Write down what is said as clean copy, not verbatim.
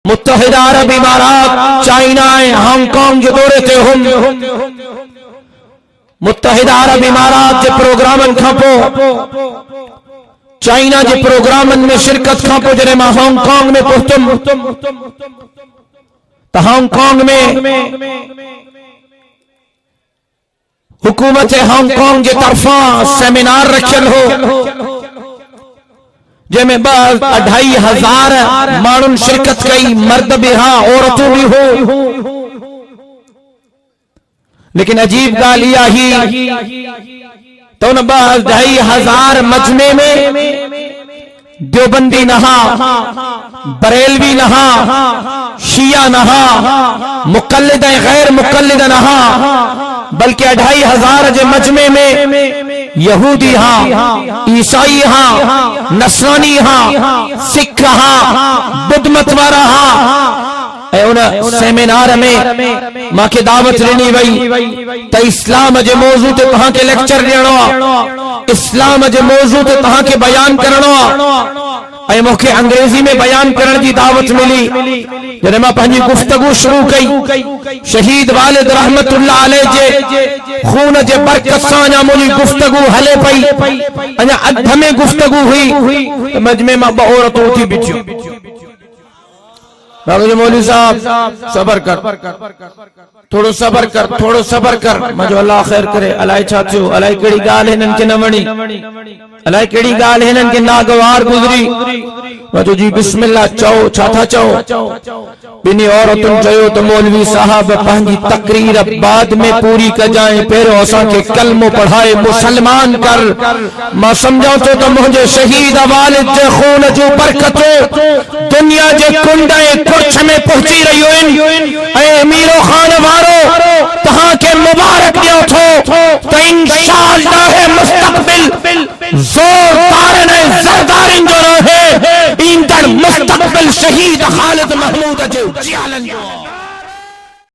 متحدہ عرب امارات China Hong Kong جو دورے تھے ہم متحدہ عرب امارات جو پروگرامن کھاپو چائنا جو پروگرامن میں شرکت کھاپو جنہیں ماں ہانگ کانگ میں پہتم تا ہانگ کانگ میں حکومت ہانگ کانگ جے طرفاں سیمینار رکھل ہو جے میں بعض 2500 مانن شرکت کئی مرد بھی ہاں عورتوں بھی ہو لیکن عجیب گال یہ ہی تو نہ بعض 2500 مجمع میں دیوبندی نہا بریلوی نہا شیعہ نہا مقلد غیر مقلد نہا بلکہ 2500 جو مجمع میں یہودی ہاں عیسائی ہاں نصرانی ہاں سکھ ہاں بدھ متوارا ہاں اے انہا سیمینار میں ماں کے دعوت لینی وئی تا اسلام جے موضوع تے تہاں کے لیکچر لینا اسلام جے موضوع تے تہاں کے بیان کرنا اے موقع انگریزی میں بیان کرن دی دعوت ملی جنہیں ماں پہنی گفتگو شروع کی شہید والد رحمت اللہ علیہ جے خون جے برکت سانیا مولی گفتگو حلے پئی انہا ادھمیں گفتگو ہوئی مجمع ماں بہورت ہوتی بچیو باقی مولوی صاحب صبر کر تھوڑو صبر کر مجھو اللہ خیر کرے اللہ چاہتیو اللہ کڑی گال ہے نن کے نمانی اللہ کڑی گال ہے نن کے ناگوار گزری مجھو جی بسم اللہ چاہو چھاتا چاہو بینی عورتن چاہو تو مولوی صاحب پہنگی تقریر بعد میں پوری کر جائیں پیرو اساں کے کلموں پڑھائے مسلمان کر ما سمجھاؤں تو مجھے شہید والد جے خون جو برکتو دنیا جے کنڈائے کچھ میں پہنچی رہی ہوئیں اے امیر و خان وارو تہاں کے مبارک دیو تھو تو انشاءاللہ مستقبل زور دارنے زردارن جو رہے اندر مستقبل شہید خالد محمود جو جیالن جو